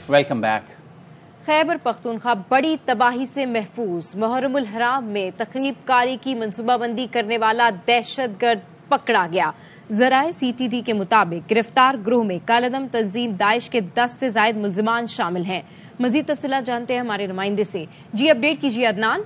Welcome back. Khyber Pakhtunkhwa بڑی تباہی سے محفوظ، محرم الحرام میں تخریب کاری کی منصوبہ بندی کرنے والا دہشت گرد پکڑا گیا۔ ذرائع سی ٹی ڈی کے مطابق گرفتار گروہ میں کالعدم تنظیم داعش کے 10 سے زائد ملزمان شامل ہیں۔ مزید تفصیلات جانتے ہیں ہمارے نمائندے سے۔ جی اپڈیٹ کیجیے عدنان۔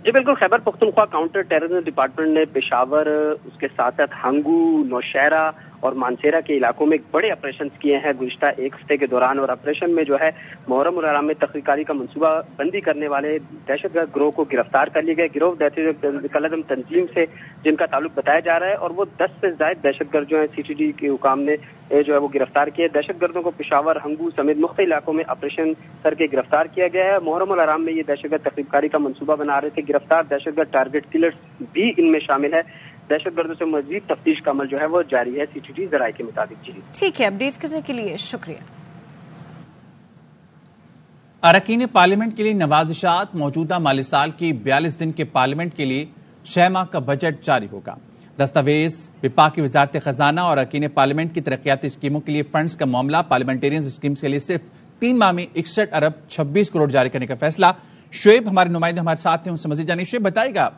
جی بالکل، Khyber Pakhtunkhwa counter terrorism department نے پشاور، اس کے ساتھ ہنگو، نوشہرہ اور مانسیرہ کے علاقوں میں بڑے آپریشنز کیے ہیں گزشتہ ایک ہفتے کے دوران، اور آپریشن میں جو ہے محرم الحرام میں تخریب کاری کا منصوبہ بندی کرنے والے دہشت گرد گروہ کو گرفتار کر لیے گئے۔ گروہ کالعدم تنظیم سے جن کا تعلق بتایا جا رہا ہے، اور وہ 10 سے زائد دہشت گرد جو ہیں سی ٹی ڈی کے حکام نے جو ہے وہ گرفتار کیے۔ دہشت گردوں کو پشاور، ہنگو سمیت مختلف علاقوں میں آپریشن کر کے گرفتار کیا گیا ہے۔ محرم الحرام میں یہ دہشت گرد تخریب کاری کا منصوبہ بنا رہے تھے۔ گرفتار دہشت گرد ٹارگٹ کلرز بھی ان میں شامل ہے۔ دہشت گردوں سے مزید تفتیش کا عمل جو ہے وہ جاری ہے سی ٹی ڈی ذرائع کے مطابق۔ ٹھیک ہے، اپڈیٹ کرنے کے لیے شکریہ۔ اراکین پارلیمنٹ کے لیے نوازشات۔ موجودہ مالی سال کی 42 دن کے پارلیمنٹ کے لیے 6 ماہ کا بجٹ جاری ہوگا۔ دستاویز وفاقی وزارت خزانہ اور اراکین پارلیمنٹ کی ترقیاتی اسکیموں کے لیے فنڈز کا معاملہ۔ پارلیمنٹیرینز اسکیمز کے لیے صرف 3 ماہ میں 61 ارب 26 کروڑ جاری کرنے کا فیصلہ۔ شعیب ہمارے نمائندے ہمارے ساتھ ہیں، ان سے مزید جانیں۔ شعیب بتائے گا،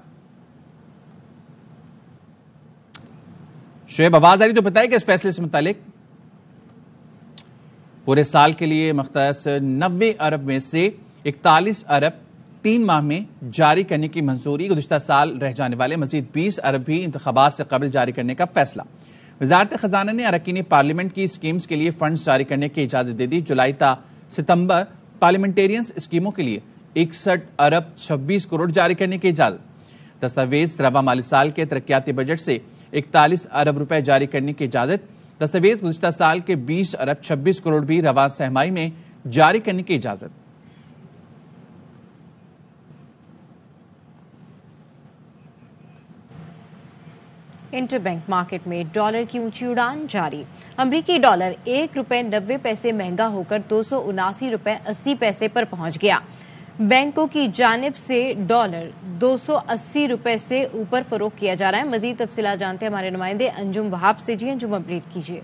شعیب آواز آ رہی تو بتائے گا اس فیصلے سے متعلق؟ پورے سال کے لیے مختص 90 ارب میں سے 41 ارب 3 ماہ میں جاری کرنے کی منظوری۔ گزشتہ سال رہ جانے والے مزید 20 ارب بھی انتخابات سے قبل جاری کرنے کا فیصلہ۔ وزارت خزانہ نے اراکین پارلیمنٹ کی اسکیمز کے لیے فنڈز جاری کرنے کی اجازت دے دی۔ جولائی تا ستمبر پارلیمنٹیرینز اسکیموں کے لیے 61 ارب 26 کروڑ جاری کرنے کی اجازت۔ دستاویز رواں مالی سال کے ترقیاتی بجٹ سے 41 ارب روپے جاری کرنے کی اجازت۔ دستاویز گزشتہ سال کے 20 ارب 26 کروڑ بھی رواں سہ-ماہی میں جاری کرنے کی اجازت۔ انٹر بینک مارکیٹ میں ڈالر کی اونچی اڑان جاری۔ امریکی ڈالر 1 روپے 90 پیسے مہنگا ہو کر 279 روپے 80 پیسے پر پہنچ گیا۔ بینکوں کی جانب سے ڈالر 280 روپے سے اوپر فروخت کیا جا رہا ہے۔ مزید تفصیلات جانتے ہیں ہمارے نمائندے انجم وہاب سے۔ جی انجم، اپڈیٹ کیجیے۔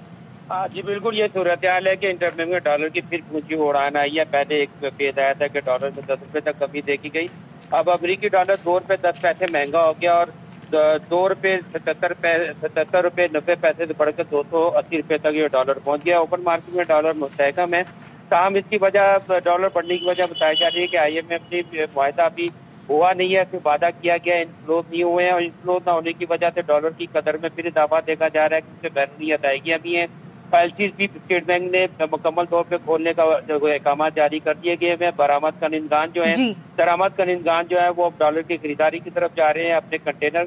جی بالکل، یہ صورتحال ہے کہ انٹر بینک میں ڈالر کی پھر اونچی اڑان آئی ہے۔ پہلے ایک فیصد آیا تھا کہ ڈالر میں 10 روپے تک کمی دیکھی گئی۔ اب امریکی ڈالر 2 روپے 10 پیسے مہنگا ہو گیا اور 2 روپے 77 روپے 90 پیسے سے بڑھ کر 280 روپے تک یہ ڈالر پہنچ گیا۔ اوپن مارکیٹ میں ڈالر مستحکم ہے، تاہم اس کی وجہ ڈالر بڑھنے کی وجہ بتائی جا رہی ہے کہ آئی ایم ایف نے معاہدہ ابھی ہوا نہیں ہے، پھر وعدہ کیا گیا، انفلوز نہیں ہوئے ہیں، اور انفلوز نہ ہونے کی وجہ سے ڈالر کی قدر میں پھر اضافہ دیکھا جا رہا ہے، کیونکہ بیرونی ادائیگیاں بھی ہیں۔ پالیسیز بھی اسٹیٹ بینک نے مکمل طور پہ کھولنے کا احکامات جاری کر دیے گئے ہیں۔ برآمد کنندگان جو ہیں، درآمد کنندگان جو ہے وہ اب ڈالر کی خریداری کی طرف جا رہے ہیں، اپنے کنٹینر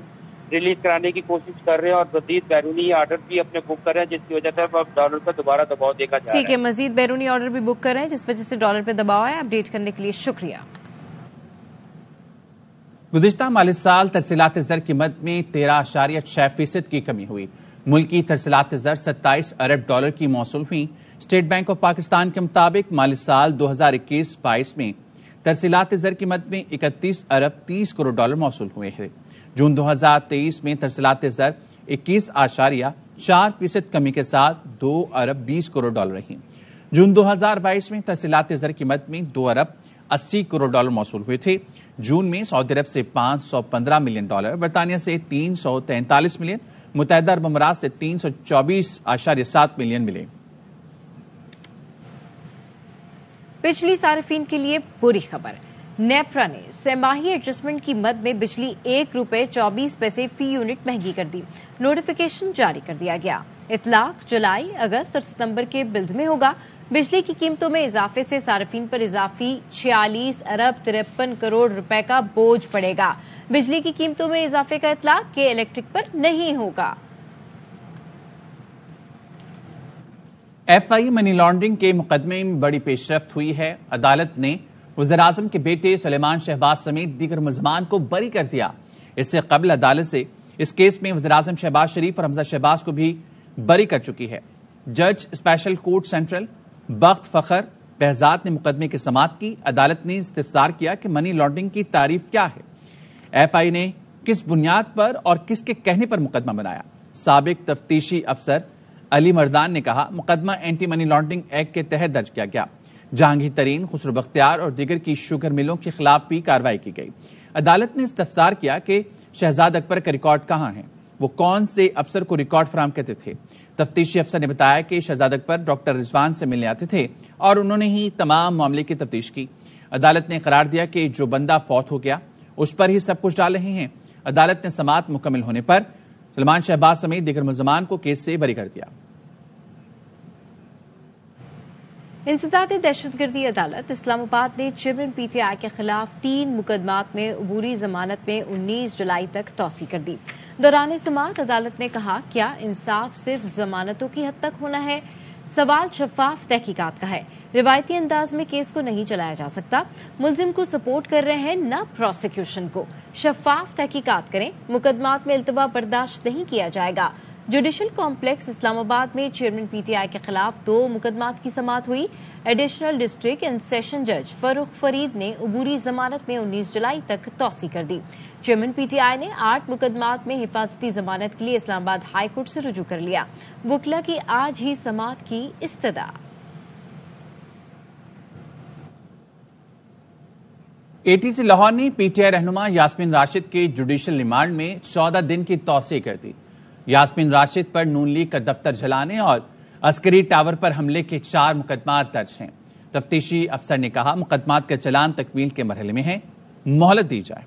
ریلیز کرانے کی کوشش کر رہے ہیں اور مزید بیرونی آرڈر بھی اپنے بک کر رہے ہیں، جس کی وجہ سے اب ڈالر پر دوبارہ دباؤ دیکھا جا رہا ہے۔ ٹھیک ہے، مزید بیرونی آرڈر بھی بک کر رہے ہیں جس وجہ سے ڈالر پہ دباؤ ہے۔ اپڈیٹ کرنے کے لیے شکریہ۔ گزشتہ مالی سال ترسیلات زر کی مد میں 13.6% کی کمی ہوئی۔ ملکی ترسیلات زر 27 ارب ڈالر کی موصول ہوئی۔ اسٹیٹ بینک آف پاکستان کے مطابق مالی سال 2021-22 میں ترسیلات زر کی مد میں 31 ارب 30 کروڑ ڈالر موصول ہوئے ہیں۔ جون 2023 میں ترسیلات زر 21.4% کمی کے ساتھ 2 ارب 20 کروڑ ڈالر رہی۔ جون 2022 میں ترسیلات زر کی مد میں 2 ارب 80 کروڑ ڈالر موصول ہوئے تھے۔ جون میں سعودی عرب سے 515 ملین ڈالر، برطانیہ سے 343 ملین، متحدہ عرب امارات سے 324.7 ملین ملے۔ بجلی صارفین کے لیے بری خبر۔ نیپرا نے سہ-ماہی ایڈجسٹمنٹ کی مد میں بجلی 1 روپے 24 پیسے فی یونٹ مہنگی کر دی۔ نوٹیفیکیشن جاری کر دیا گیا۔ اطلاق جولائی، اگست اور ستمبر کے بلز میں ہوگا۔ بجلی کی قیمتوں میں اضافے سے صارفین پر اضافی 46 ارب 53 کروڑ روپے کا بوجھ پڑے گا۔ بجلی کی قیمتوں میں اضافے کا اطلاق کے الیکٹرک پر نہیں ہوگا۔ ایف آئی منی لانڈرنگ کے مقدمے میں بڑی پیش رفت ہوئی ہے۔ عدالت نے وزیراعظم کے بیٹے سلیمان شہباز سمیت دیگر ملزمان کو بری کر دیا۔ اس سے قبل عدالت سے اس کیس میں وزیراعظم شہباز شریف اور حمزہ شہباز کو بھی بری کر چکی ہے۔ جج اسپیشل کورٹ سینٹرل بخت فخر بہزاد نے مقدمے کی سماعت کی۔ عدالت نے استفسار کیا کہ منی لانڈرنگ کی تعریف کیا ہے، ایف آئی نے کس بنیاد پر اور کس کے کہنے پر مقدمہ بنایا۔ سابق تفتیشی افسر علی مردان نے کہا مقدمہ اینٹی منی لانڈرنگ ایکٹ کے تحت درج کیا گیا۔ جہانگیر ترین، خسرو بختیار اور دیگر کی شوگر ملوں کے خلاف بھی کارروائی کی گئی۔ عدالت نے استفسار کیا کہ شہزاد اکبر کا ریکارڈ کہاں ہے، وہ کون سے افسر کو ریکارڈ فراہم کرتے تھے۔ تفتیشی افسر نے بتایا کہ شہزاد اکبر ڈاکٹر رضوان سے ملنے آتے تھے اور انہوں نے ہی تمام معاملے کی تفتیش کی۔ عدالت نے قرار دیا کہ جو بندہ فوت ہو گیا اس پر ہی سب کچھ ڈال رہے ہیں۔ عدالت نے سماعت مکمل ہونے پر سلمان شہباز سمیت دیگر ملزمان کو کیس سے بری کر دیا۔ انسداد دہشت گردی عدالت اسلام آباد نے چیئرمین پی ٹی آئی کے خلاف 3 مقدمات میں عبوری ضمانت میں 19 جولائی تک توسیع کر دی۔ دوران سماعت عدالت نے کہا، کیا انصاف صرف ضمانتوں کی حد تک ہونا ہے؟ سوال شفاف تحقیقات کا ہے۔ روایتی انداز میں کیس کو نہیں چلایا جا سکتا۔ ملزم کو سپورٹ کر رہے ہیں، نہ پروسیکیوشن کو۔ شفاف تحقیقات کریں، مقدمات میں التوا برداشت نہیں کیا جائے گا۔ جوڈیشل کمپلیکس اسلام آباد میں چیئرمین پی ٹی آئی کے خلاف 2 مقدمات کی سماعت ہوئی۔ ایڈیشنل ڈسٹرکٹ اینڈ سیشن جج فاروق فرید نے عبوری ضمانت میں 19 جولائی تک توسیع کر دی۔ چیئرمین پی ٹی آئی نے 8 مقدمات میں حفاظتی ضمانت کے لیے اسلام آباد ہائی کورٹ سے رجوع کر لیا۔ وکلا کی آج ہی سماعت کی استدعا۔ اے ٹی سی لاہور نے پی ٹی آئی رہنما یاسمین راشد کے جوڈیشل ریمانڈ میں 14 دن کی توسیع کر دی۔ یاسمین راشد پر نون لیگ کا دفتر جلانے اور عسکری ٹاور پر حملے کے 4 مقدمات درج ہیں۔ تفتیشی افسر نے کہا، مقدمات کا چلان تکمیل کے مرحلے میں ہے، مہلت دی جائے۔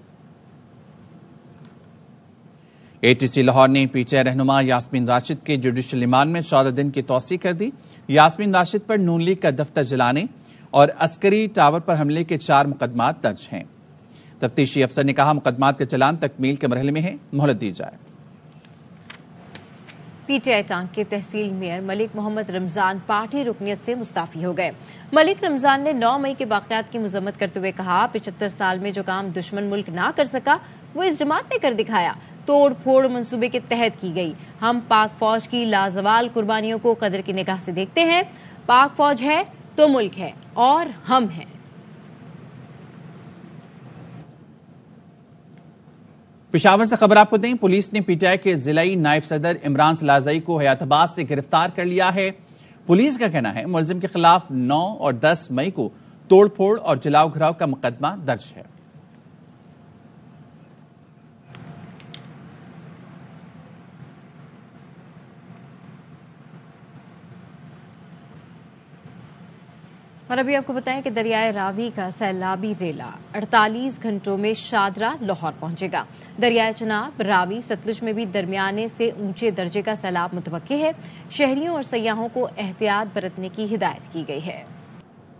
اے ٹی سی لاہور نے پی ٹی آئی رہنما یاسمین راشد کے جوڈیشل ریمانڈ میں 14 دن کی توسیع کر دی۔ یاسمین راشد پر نون لیگ کا دفتر جلانے اور عسکری ٹاور پر حملے کے 4 مقدمات درج ہیں۔ تفتیشی افسر نے کہا، مقدمات کا چلان تکمیل کے مرحلے میں ہے، مہلت دی جائے۔ پی ٹی آئی ٹانک کے تحصیل میئر ملک محمد رمضان پارٹی رکنیت سے مستعفی ہو گئے۔ ملک رمضان نے 9 مئی کے واقعات کی مذمت کرتے ہوئے کہا، 75 سال میں جو کام دشمن ملک نہ کر سکا وہ اس جماعت نے کر دکھایا۔ توڑ پھوڑ منصوبے کے تحت کی گئی۔ ہم پاک فوج کی لازوال قربانیوں کو قدر کی نگاہ سے دیکھتے ہیں۔ پاک فوج ہے تو ملک ہے اور ہم ہیں۔ پشاور سے خبر آپ کو دیں، پولیس نے پی ٹی آئی کے ضلعی نائب صدر عمران سلازئی کو حیات آباد سے گرفتار کر لیا ہے۔ پولیس کا کہنا ہے، ملزم کے خلاف 9 اور 10 مئی کو توڑ پھوڑ اور جلاؤ گھراؤ کا مقدمہ درج ہے۔ اور ابھی آپ کو بتائیں کہ دریائے راوی کا سیلابی ریلا 48 گھنٹوں میں شادرہ لاہور پہنچے گا۔ دریائے چناب، راوی، ستلج میں بھی درمیانے سے اونچے درجے کا سیلاب متوقع ہے۔ شہریوں اور سیاحوں کو احتیاط برتنے کی ہدایت کی گئی ہے۔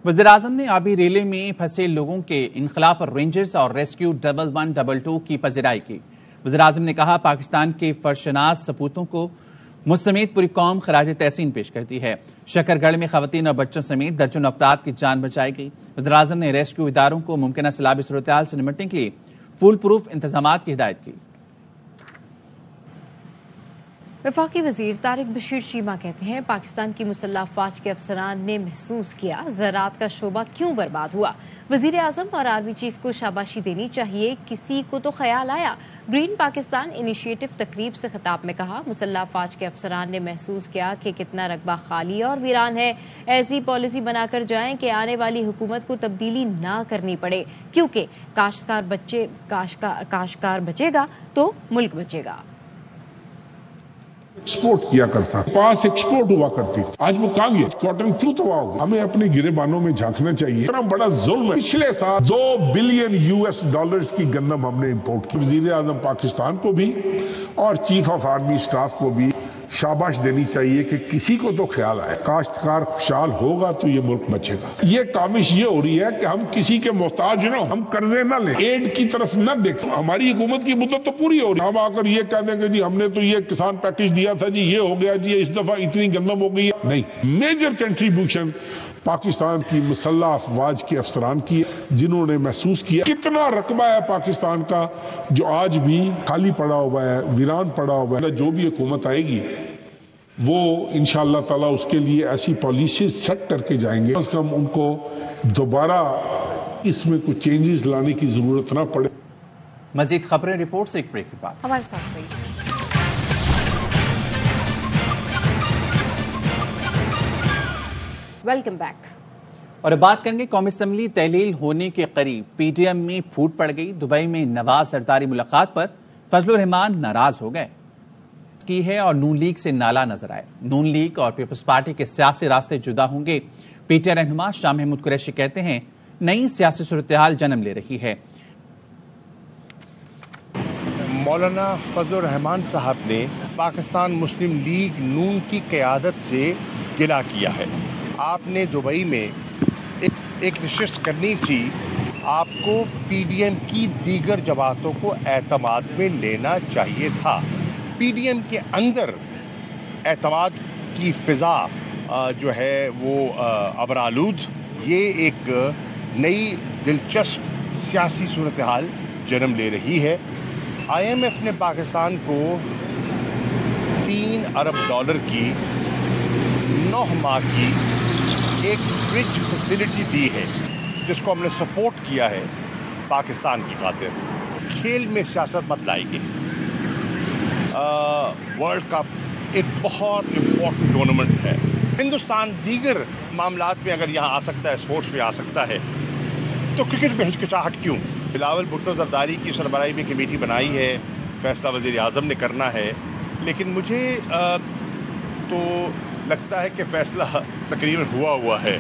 وزیراعظم نے آبی ریلے میں پھنسے لوگوں کے انخلا پر رینجرز اور ریسکیو 1122 کی پذیرائی کی۔ وزیراعظم نے کہا، پاکستان کے فرشناس سپوتوں کو مجھ سمیت پوری قوم خراج تحسین پیش کرتی ہے۔ شکر گڑھ میں خواتین اور بچوں سمیت درجنوں افراد کی جان بچائی گئی۔ وزیراعظم نے ریسکیو اداروں کو ممکنہ سیلابی صورتحال سے نمٹنے کے لیے فول پروف انتظامات کی ہدایت کی۔ وفاقی وزیر طارق بشیر چیمہ کہتے ہیں، پاکستان کی مسلح افواج کے افسران نے محسوس کیا زراعت کا شعبہ کیوں برباد ہوا۔ وزیر اعظم اور آرمی چیف کو شاباشی دینی چاہیے، کسی کو تو خیال آیا۔ گرین پاکستان انیشیٹو تقریب سے خطاب میں کہا، مسلح افواج کے افسران نے محسوس کیا کہ کتنا رقبہ خالی اور ویران ہے۔ ایسی پالیسی بنا کر جائیں کہ آنے والی حکومت کو تبدیلی نہ کرنی پڑے، کیونکہ کاشتکار بچے گا تو ملک بچے گا۔ ایکسپورٹ کیا کرتا، پاس ایکسپورٹ ہوا کرتی، آج وہ کہاں گیا؟ کاٹن کیوں تباہ ہو گیا؟ ہمیں اپنے گریبانوں میں جھانکنا چاہیے۔ اتنا بڑا ظلم ہے۔ پچھلے سال $2 بلین کی گندم ہم نے امپورٹ کی۔ وزیر اعظم پاکستان کو بھی اور چیف آف آرمی اسٹاف کو بھی شاباش دینی چاہیے کہ کسی کو تو خیال آئے، کاشتکار خوشحال ہوگا تو یہ ملک بچے گا۔ یہ کاوش یہ ہو رہی ہے کہ ہم کسی کے محتاج نہ ہوں، ہم قرضے نہ لیں، ایڈ کی طرف نہ دیکھیں۔ ہماری حکومت کی مدت تو پوری ہو رہی ہے، ہم آ کر یہ کہہ دیں کہ جی ہم نے تو یہ کسان پیکج دیا تھا، جی یہ ہو گیا، جی اس دفعہ اتنی گندم ہو گئی ہے۔ نہیں، میجر کنٹریبیوشن پاکستان کی مسلح افواج کے افسران کی، جنہوں نے محسوس کیا کتنا رقبہ ہے پاکستان کا جو آج بھی خالی پڑا ہوا ہے، ویران پڑا ہوا ہے۔ جو بھی حکومت آئے گی وہ انشاءاللہ تعالی اس کے لیے ایسی پالیسیز سیٹ کر کے جائیں گے، کم از کم ان کو دوبارہ اس میں کچھ چینجز لانے کی ضرورت نہ پڑے۔ مزید خبریں رپورٹ سے ایک بریک کے بعد ہمارے ساتھ رہیے۔ Welcome back. اور اب بات کریں گے قومی اسمبلی تحلیل ہونے کے قریب پی ٹی ایم میں پھوٹ پڑ گئی. دبئی میں نواز زرداری ملاقات پر فضل الرحمان ناراض ہو گئے کی ہے اور نون لیگ سے نالا نظر آئے. نون لیگ اور پیپلز پارٹی کے سیاسی راستے جدا ہوں گے. پی ٹی آئی رہنما شاہ محمود قریشی کہتے ہیں نئی سیاسی صورتحال جنم لے رہی ہے. مولانا فضل الرحمان صاحب نے پاکستان مسلم لیگ نون کی قیادت سے گلہ کیا ہے. آپ نے دبئی میں ایک نشست کرنی تھی. آپ کو پی ڈی ایم کی دیگر جماعتوں کو اعتماد میں لینا چاہیے تھا. پی ڈی ایم کے اندر اعتماد کی فضا جو ہے وہ ابرآلود، یہ ایک نئی دلچسپ سیاسی صورتحال جنم لے رہی ہے. آئی ایم ایف نے پاکستان کو $3 ارب کی 9 ماہ کی ایک برج فیسلٹی دی ہے، جس کو ہم نے سپورٹ کیا ہے پاکستان کی خاطر. کھیل میں سیاست مت لائے گی. ورلڈ کپ ایک بہت امپورٹنٹ ٹورنامنٹ ہے. ہندوستان دیگر معاملات میں اگر یہاں آ سکتا ہے، اسپورٹس میں آ سکتا ہے، تو کرکٹ میں ہچکچاہٹ کیوں؟ بلاول بھٹو زرداری کی سربراہی میں کمیٹی بنائی ہے، فیصلہ وزیر اعظم نے کرنا ہے، لیکن مجھے تو لگتا ہے کہ فیصلہ تقریباً ہوا ہے.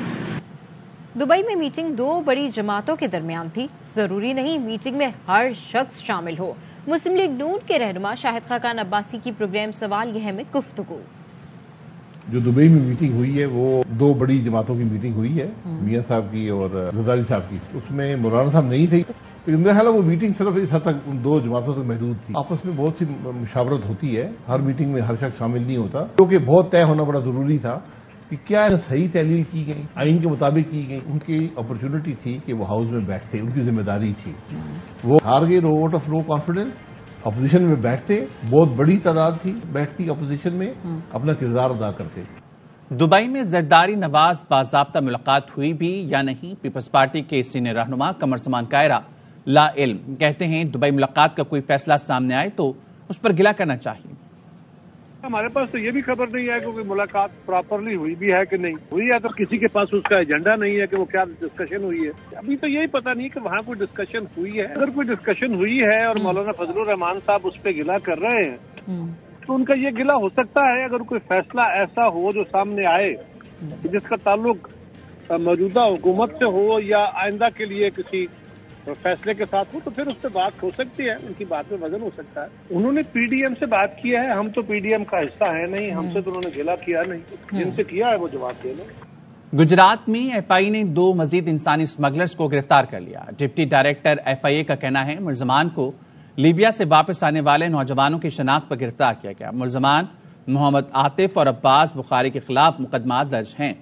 دبئی میں میٹنگ 2 بڑی جماعتوں کے درمیان تھی. ضروری نہیں میٹنگ میں ہر شخص شامل ہو. مسلم لیگ نون کے رہنما شاہد خاقان عباسی کی پروگرام سوال یہ ہے میں گفتگو. جو دبئی میں میٹنگ ہوئی ہے وہ 2 بڑی جماعتوں کی میٹنگ ہوئی ہے، میاں صاحب کی اور زرداری صاحب کی. اس میں مولانا صاحب نہیں تھے، لیکن میرا خیال ہے وہ میٹنگ صرف اس حد تک ان 2 جماعتوں تک محدود تھی. آپس میں بہت سی مشاورت ہوتی ہے، ہر میٹنگ میں ہر شخص شامل نہیں ہوتا، کیونکہ بہت طے ہونا بڑا ضروری تھا کہ کیا صحیح تحلیل کی گئی، آئین کے مطابق کی گئی. ان کی اپرچونٹی تھی کہ وہ ہاؤس میں بیٹھتے، ان کی ذمہ داری تھی. وہ ہار گئے vote of no confidence. Opposition میں بیٹھتے، بہت بڑی تعداد تھی بیٹھتی اپوزیشن میں، اپنا کردار ادا کرتے. دبئی میں زرداری نواز باضابطہ ملاقات ہوئی بھی یا نہیں؟ پیپلز پارٹی کے سینئر رہنما قمر سمان کائرہ لا علم کہتے ہیں دبئی ملاقات کا کوئی فیصلہ سامنے آئے تو اس پر گلہ کرنا چاہیے. ہمارے پاس تو یہ بھی خبر نہیں ہے کہ کوئی ملاقات پراپرلی ہوئی بھی ہے کہ نہیں ہوئی ہے، تو کسی کے پاس اس کا ایجنڈا نہیں ہے کہ وہ کیا ڈسکشن ہوئی ہے. ابھی تو یہی پتہ نہیں کہ وہاں کوئی ڈسکشن ہوئی ہے. اگر کوئی ڈسکشن ہوئی ہے اور مولانا فضل الرحمان صاحب اس پہ گلہ کر رہے ہیں تو ان کا یہ گلہ ہو سکتا ہے. اگر کوئی فیصلہ ایسا ہو جو سامنے آئے جس کا تعلق موجودہ حکومت سے ہو یا آئندہ کے لیے کسی فیصلے کے ساتھ ہو، تو پھر اس پہ بات ہو سکتی ہے، ان کی بات میں وزن ہو سکتا ہے. انہوں نے پی ڈی ایم سے بات کیا ہے، ہم تو پی ڈی ایم کا حصہ ہے نہیں، ہم سے تو انہوں نے گلہ کیا نہیں. جن سے کیا ہے وہ جواب دے لیں. گجرات میں ایف آئی نے 2 مزید انسانی اسمگلرز کو گرفتار کر لیا. ڈپٹی ڈائریکٹر ایف آئی اے کا کہنا ہے ملزمان کو لیبیا سے واپس آنے والے نوجوانوں کی شناخت پر گرفتار کیا گیا. ملزمان محمد عاطف اور عباس بخاری کے خلاف مقدمات درج ہیں.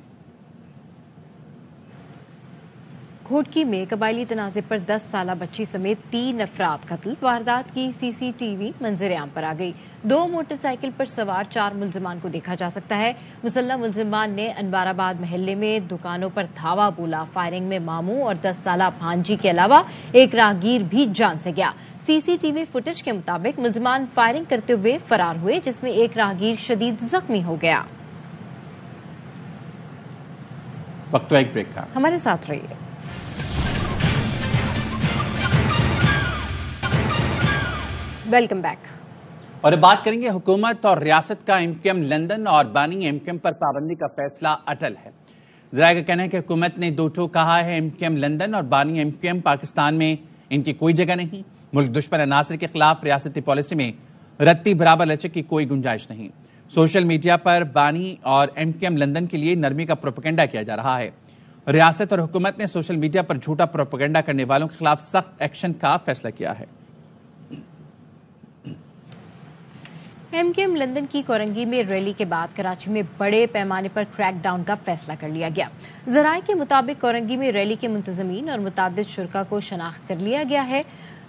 گھوٹکی میں قبائلی تنازع پر 10 سالہ بچی سمیت 3 افراد قتل. واردات کی سی سی ٹی وی منظر عام پر آ گئی. 2 موٹر سائیکل پر سوار 4 ملزمان کو دیکھا جا سکتا ہے. مسلح ملزمان نے انوار آباد محلے میں دکانوں پر دھاوا بولا. فائرنگ میں ماموں اور 10 سالہ بھانجی کے علاوہ ایک راہگیر بھی جان سے گیا. سی سی ٹی وی فوٹیج کے مطابق ملزمان فائرنگ کرتے ہوئے فرار ہوئے، جس میں ایک راہگیر شدید زخمی ہو گیا. وقت ایک بریک کا، ہمارے ساتھ رہیے. Welcome back. اور اب بات کریں گے حکومت اور ریاست کا ایم کیو ایم لندن اور بانی ایم کیو ایم پر پابندی کا فیصلہ اٹل ہے. ذرائع کا کہنا ہے کہ حکومت نے 2 ٹوک کہا ہے ایم کیو ایم لندن اور بانی ایم کیو ایم پاکستان میں ان کی کوئی جگہ نہیں. ملک دشمن عناصر کے خلاف ریاستی پالیسی میں رتی برابر لچک کی کوئی گنجائش نہیں. سوشل میڈیا پر بانی اور ایم کیو ایم لندن کے لیے نرمی کا پروپیگنڈا کیا جا رہا ہے. ریاست اور حکومت نے سوشل میڈیا پر جھوٹا پروپیگنڈا کرنے والوں کے خلاف سخت ایکشن کا فیصلہ کیا ہے. ایم کیو ایم لندن کی کورنگی میں ریلی کے بعد کراچی میں بڑے پیمانے پر کریک ڈاؤن کا فیصلہ کر لیا گیا. ذرائع کے مطابق کورنگی میں ریلی کے منتظمین اور متعدد شرکاء کو شناخت کر لیا گیا ہے.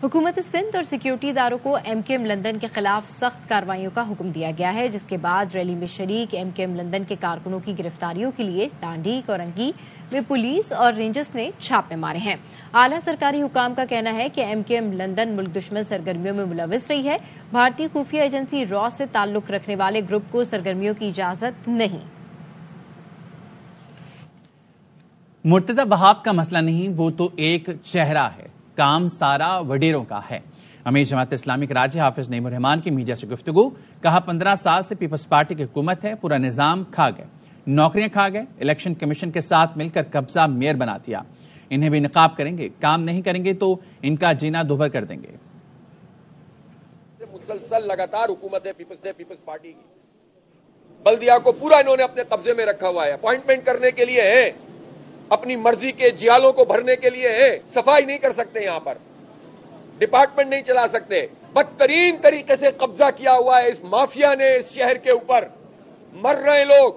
حکومت سندھ اور سیکیورٹی اداروں کو ایم کیو ایم لندن کے خلاف سخت کارروائیوں کا حکم دیا گیا ہے، جس کے بعد ریلی میں شریک ایم کیو ایم لندن کے کارکنوں کی گرفتاریوں کے لیے ڈانڈی کورنگی میں پولیس اور رینجرز نے چھاپے مارے ہیں. اعلیٰ سرکاری حکام کا کہنا ہے کہ ایم کیو ایم لندن ملک دشمن سرگرمیوں میں ملوث رہی ہے. بھارتی خفیہ ایجنسی را سے تعلق رکھنے والے گروپ کو سرگرمیوں کی اجازت نہیں. مرتضی وہاب کا مسئلہ نہیں، وہ تو ایک چہرہ ہے، کام سارا وڈیروں کا ہے۔ امیر جماعت اسلامی کے راجی حافظ نعیم الرحمان کی میڈیا سے گفتگو، کہا 15 سال سے پیپلز پارٹی کی حکومت ہے، پورا نظام کھا گئے، نوکریاں کھا گئے، الیکشن کمیشن کے ساتھ مل کر قبضہ میئر بنا دیا، انہیں بھی نقاب کریں گے، کام نہیں کریں گے تو ان کا جینا دوبھر کر دیں گے۔ مسلسل لگاتار حکومت ہے پیپلز پارٹی کی، بلدیہ کو پورا انہوں نے اپنے قبضے میں رکھا ہوا ہے، اپوائنٹمنٹ کرنے کے لیے ہے، اپنی مرضی کے جیالوں کو بھرنے کے لیے ہے، صفائی نہیں کر سکتے، یہاں پر ڈپارٹمنٹ نہیں چلا سکتے، بدترین طریقے سے قبضہ کیا ہوا ہے اس مافیا نے اس شہر کے اوپر، مر رہے لوگ،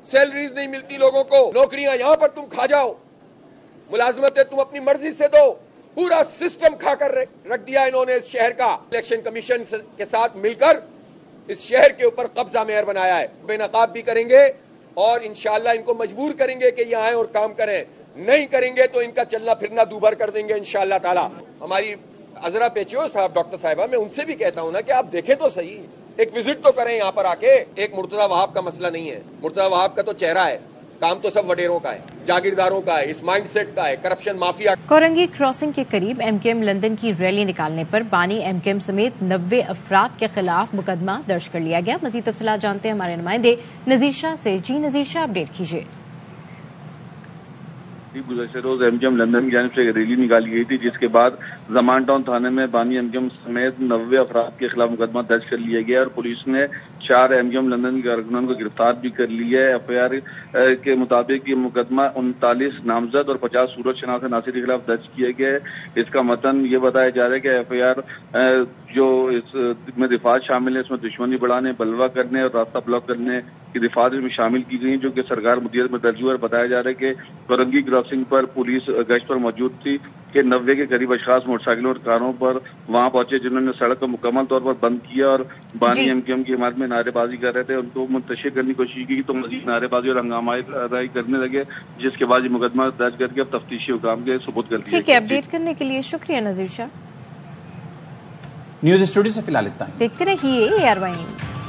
سیلریز نہیں ملتی لوگوں کو، نوکریاں یہاں پر تم کھا جاؤ، ملازمتیں تم اپنی مرضی سے دو، پورا سسٹم کھا کر رکھ دیا انہوں نے اس شہر کا۔ الیکشن کمیشن کے ساتھ مل کر اس شہر کے اوپر قبضہ میئر بنایا ہے، بے نقاب بھی کریں گے اور انشاءاللہ ان کو مجبور کریں گے کہ یہ آئیں اور کام کریں، نہیں کریں گے تو ان کا چلنا پھرنا دوبھر کر دیں گے انشاءاللہ تعالی۔ ہماری عذرا پیچو صاحب ڈاکٹر صاحبہ، میں ان سے بھی کہتا ہوں نا کہ آپ دیکھیں تو صحیح، ایک وزٹ تو کریں یہاں پر آ کے۔ ایک مرتضی وہاب کا مسئلہ نہیں ہے، مرتضی وہاب کا تو چہرہ ہے، کام تو سب وڈیروں کا ہے، جاگیرداروں کا ہے، اس مائنڈ سیٹ کا ہے، کرپشن مافیا۔ کورنگی کراسنگ کے قریب ایم کیو ایم لندن کی ریلی نکالنے پر بانی ایم کیو ایم سمیت 90 افراد کے خلاف مقدمہ درج کر لیا گیا۔ مزید تفصیلات جانتے ہیں ہمارے نمائندے نذیر شاہ سے۔ جی نذیر شاہ، اپڈیٹ کیجیے۔ گزشتہ روز ایم کیو ایم لندن کی جانب سے ریلی نکالی گئی تھی، جس کے بعد زمان ٹاؤن تھانے میں بانی ایم کیو ایم سمیت 90 افراد کے خلاف مقدمہ درج کر لیا گیا اور پولیس نے 4 ایم کیو ایم لندن کے کارکنان کو گرفتار بھی کر لیا ہے۔ ایف آئی آر کے مطابق یہ مقدمہ 39 نامزد اور 50 صورت شناخت ناصر کے خلاف درج کیا گیا ہے۔ اس کا متن یہ بتایا جا رہا ہے کہ ایف آئی آر جو اس میں دفعات شامل ہیں، اس میں دشمنی بڑھانے، بلوا کرنے اور راستہ بلاک کرنے کی دفعات میں شامل کی گئی، جو کہ سرکار مدیریت میں درج ہوا ہے۔ بتایا جا رہا ہے کہ کورنگی کراسنگ پر پولیس گشت پر موجود تھی کہ 90 کے قریب اشخاص موٹر سائیکلوں اور کاروں پر وہاں پہنچے، جنہوں نے سڑک کو مکمل طور پر بند کیا اور بانی ایم کیو ایم کی حمایت میں نعرے بازی کر رہے تھے۔ ان کو منتشر کرنے کی کوشش کی تو مزید نعرے بازی اور ہنگامہ آرائی کرنے لگے، جس کے بعد یہ مقدمہ درج کر کے اب تفتیشی حکام کے ثبوت کر دیا۔ ٹھیک ہے، اپڈیٹ کرنے کے لیے شکریہ نذیر شاہ۔ نیوز اسٹوڈیو سے فی الحال اتنا ہی، دیکھتے رہیے AR نیوز۔